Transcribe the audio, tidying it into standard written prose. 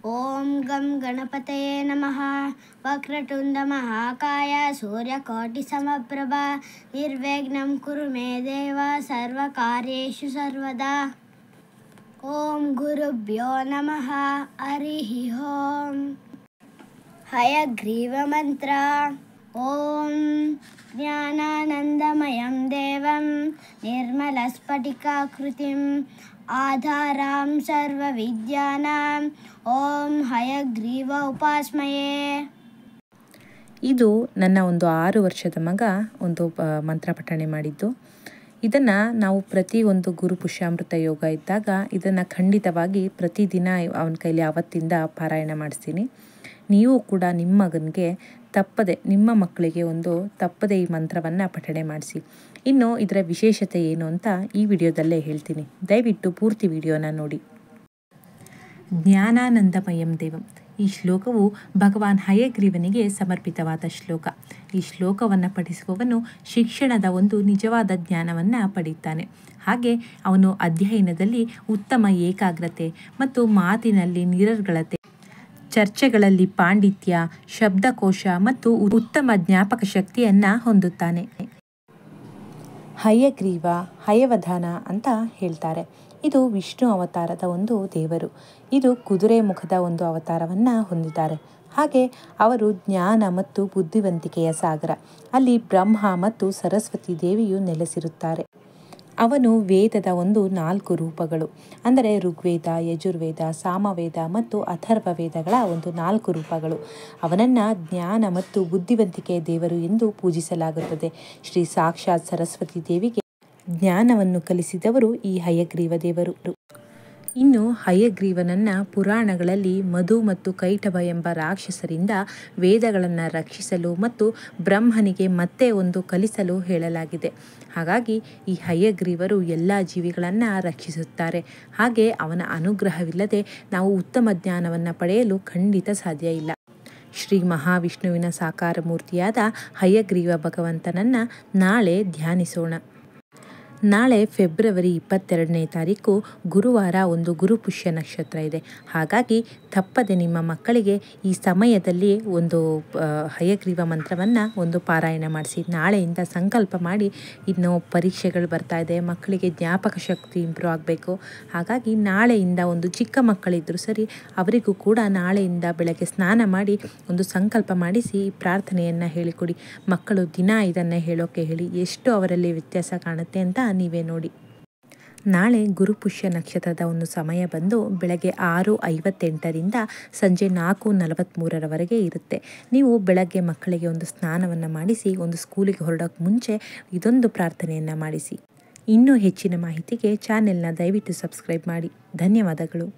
ಓಂ ಗಂ ಗಣಪತಯೇ ನಮಃ. ವಕ್ರತುಂಡ ಮಹಾಕಾಯ ಸೂರ್ಯಕೋಟಿ ಸಮಪ್ರಭ ನಿರ್ವಿಘ್ನಂ ಕುರು ಮೇ ದೇವ ಸರ್ವಕಾರ್ಯೇಷು ಸರ್ವದಾ. ಓಂ ಗುರುಭ್ಯೋ ನಮಃ. ಹರಿ ಓಂ. ಹಯಗ್ರೀವ ಮಂತ್ರ. ಓಂ ಜ್ಞಾನಾನಂದಮಯಂ ದೇವಂ ನಿರ್ಮಲಸ್ಫಟಿಕಾಕೃತಿಂ ಆಧಾರಾಂ ಸರ್ವವಿದ್ಯಾನಾಂ ಓಂ ಹಯಗ್ರೀವ ಉಪಾಸ್ಮಯೇ. ಇದು ನನ್ನ ಒಂದು 6 ವರ್ಷದ ಮಗ ಒಂದು ಮಂತ್ರ ಪಠಣೆ ಮಾಡಿದ್ದು. ಇದನ್ನು ನಾವು ಪ್ರತಿ ಒಂದು ಗುರು ಪುಷ್ಯಾಮೃತ ಯೋಗ ಇದ್ದಾಗ ಇದನ್ನು ಖಂಡಿತವಾಗಿ ಪ್ರತಿದಿನ ಅವನ ಕೈಲಿ ಆವತ್ತಿಂದ ಪಾರಾಯಣ ಮಾಡಿಸ್ತೀನಿ. ನೀವು ಕೂಡ ನಿಮ್ಮ ಮಗನಿಗೆ ತಪ್ಪದೆ, ನಿಮ್ಮ ಮಕ್ಕಳಿಗೆ ತಪ್ಪದೆ ಈ ಮಂತ್ರವನ್ನು ಪಠಣೆ ಮಾಡಿಸಿ. ಇನ್ನು ಇದರ ವಿಶೇಷತೆ ಏನು ಅಂತ ಈ ವಿಡಿಯೋದಲ್ಲೇ ಹೇಳ್ತೀನಿ. ದಯವಿಟ್ಟು ಪೂರ್ತಿ ವಿಡಿಯೋನ ನೋಡಿ. ಜ್ಞಾನಾನಂದಮಯಂ ದೇವಂ. ಈ ಶ್ಲೋಕವು ಭಗವಾನ್ ಹಯಗ್ರೀವನಿಗೆ ಸಮರ್ಪಿತವಾದ ಶ್ಲೋಕ. ಈ ಶ್ಲೋಕವನ್ನು ಪಠಿಸುವವನು ಶಿಕ್ಷಣದ ಒಂದು ನಿಜವಾದ ಜ್ಞಾನವನ್ನು ಪಡೆಯುತ್ತಾನೆ. ಹಾಗೆ ಅವನು ಅಧ್ಯಯನದಲ್ಲಿ ಉತ್ತಮ ಏಕಾಗ್ರತೆ ಮತ್ತು ಮಾತಿನಲ್ಲಿ ನಿರರ್ಗಳತೆ, ಚರ್ಚೆಗಳಲ್ಲಿ ಪಾಂಡಿತ್ಯ, ಶಬ್ದಕೋಶ ಮತ್ತು ಉತ್ತಮ ಜ್ಞಾಪಕ ಶಕ್ತಿಯನ್ನು ಹೊಂದುತ್ತಾನೆ. ಹಯಗ್ರೀವ, ಹಯವಧಾನ ಅಂತ ಹೇಳ್ತಾರೆ. ಇದು ವಿಷ್ಣು ಅವತಾರದ ಒಂದು ದೇವರು. ಇದು ಕುದುರೆ ಮುಖದ ಒಂದು ಅವತಾರವನ್ನು ಹೊಂದಿದ್ದಾರೆ. ಹಾಗೆ ಅವರು ಜ್ಞಾನ ಮತ್ತು ಬುದ್ಧಿವಂತಿಕೆಯ ಸಾಗರ. ಅಲ್ಲಿ ಬ್ರಹ್ಮ ಮತ್ತು ಸರಸ್ವತಿ ದೇವಿಯು ನೆಲೆಸಿರುತ್ತಾರೆ. ಅವನು ವೇದದ 4 ರೂಪಗಳು, ಅಂದರೆ ಋಗ್ವೇದ, ಯಜುರ್ವೇದ, ಸಾಮವೇದ ಮತ್ತು ಅಥರ್ವ ವೇದಗಳ 4 ರೂಪಗಳು. ಅವನನ್ನು ಜ್ಞಾನ ಮತ್ತು ಬುದ್ಧಿವಂತಿಕೆಯ ದೇವರು ಎಂದು ಪೂಜಿಸಲಾಗುತ್ತದೆ. ಶ್ರೀ ಸಾಕ್ಷಾತ್ ಸರಸ್ವತಿ ದೇವಿಗೆ ಜ್ಞಾನವನ್ನು ಕಲಿಸಿದವರು ಈ ಹಯಗ್ರೀವ ದೇವರು. ಇನ್ನು ಹಯಗ್ರೀವನನ್ನು ಪುರಾಣಗಳಲ್ಲಿ ಮಧು ಮತ್ತು ಕೈಟಭ ಎಂಬ ರಾಕ್ಷಸರಿಂದ ವೇದಗಳನ್ನು ರಕ್ಷಿಸಲು ಮತ್ತು ಬ್ರಹ್ಮನಿಗೆ ಮತ್ತೆ ಕಲಿಸಲು ಹೇಳಲಾಗಿದೆ. ಹಾಗಾಗಿ ಈ ಹಯಗ್ರೀವರು ಎಲ್ಲ ಜೀವಿಗಳನ್ನು ರಕ್ಷಿಸುತ್ತಾರೆ. ಹಾಗೆ ಅವನ ಅನುಗ್ರಹವಿಲ್ಲದೆ ನಾವು ಉತ್ತಮ ಜ್ಞಾನವನ್ನು ಪಡೆಯಲು ಖಂಡಿತ ಸಾಧ್ಯ ಇಲ್ಲ. ಶ್ರೀ ಮಹಾವಿಷ್ಣುವಿನ ಸಾಕಾರ ಮೂರ್ತಿಯಾದ ಹಯಗ್ರೀವ ಭಗವಂತನನ್ನು ನಾಳೆ ಧ್ಯಾನಿಸೋಣ. ನಾಳೆ ಫೆಬ್ರವರಿ 22ನೇ ತಾರೀಕು ಗುರುವಾರ, ಗುರು ಪುಷ್ಯ ನಕ್ಷತ್ರ ಇದೆ. ಹಾಗಾಗಿ ತಪ್ಪದೆ ನಿಮ್ಮ ಮಕ್ಕಳಿಗೆ ಈ ಸಮಯದಲ್ಲಿ ಹಯಗ್ರೀವ ಮಂತ್ರವನ್ನು ಪಾರಾಯಣ ಮಾಡಿಸಿ. ನಾಳೆಯಿಂದ ಸಂಕಲ್ಪ ಮಾಡಿ. ಇನ್ನು ಪರೀಕ್ಷೆಗಳು ಬರ್ತಾ ಇದೆ, ಮಕ್ಕಳಿಗೆ ಜ್ಞಾಪಕ ಶಕ್ತಿ ಇಂಪ್ರೂವ್ ಆಗಬೇಕು. ಹಾಗಾಗಿ ನಾಳೆಯಿಂದ ಚಿಕ್ಕ ಮಕ್ಕಳಿದ್ದರೂ ಸರಿ, ಅವರಿಗೂ ಕೂಡ ನಾಳೆಯಿಂದ ಬೆಳಗ್ಗೆ ಸ್ನಾನ ಮಾಡಿ ಸಂಕಲ್ಪ ಮಾಡಿಸಿ ಈ ಪ್ರಾರ್ಥನೆಯನ್ನು ಹೇಳಿಕೊಡಿ. ಮಕ್ಕಳು ದಿನ ಇದನ್ನು ಹೇಳೋಕ್ಕೆ ಹೇಳಿ. ಎಷ್ಟು ಅವರಲ್ಲಿ ವ್ಯತ್ಯಾಸ ಕಾಣುತ್ತೆ ಅಂತ ನೀವೇ ನೋಡಿ. ನಾಳೆ ಗುರುಪುಷ್ಯ ನಕ್ಷತ್ರದ ಸಮಯ ಬಂದು ಬೆಳಗ್ಗೆ 6:58ರಿಂದ ಸಂಜೆ 4:43ರವರೆಗೆ ಇರುತ್ತೆ. ನೀವು ಬೆಳಗ್ಗೆ ಮಕ್ಕಳಿಗೆ ಸ್ನಾನವನ್ನು ಮಾಡಿಸಿ ಸ್ಕೂಲಿಗೆ ಹೊರಡೋಕ್ಕೆ ಮುಂಚೆ ಇದೊಂದು ಪ್ರಾರ್ಥನೆಯನ್ನು ಮಾಡಿಸಿ. ಇನ್ನೂ ಹೆಚ್ಚಿನ ಮಾಹಿತಿಗೆ ಚಾನೆಲ್ನ ದಯವಿಟ್ಟು ಸಬ್ಸ್ಕ್ರೈಬ್ ಮಾಡಿ. ಧನ್ಯವಾದಗಳು.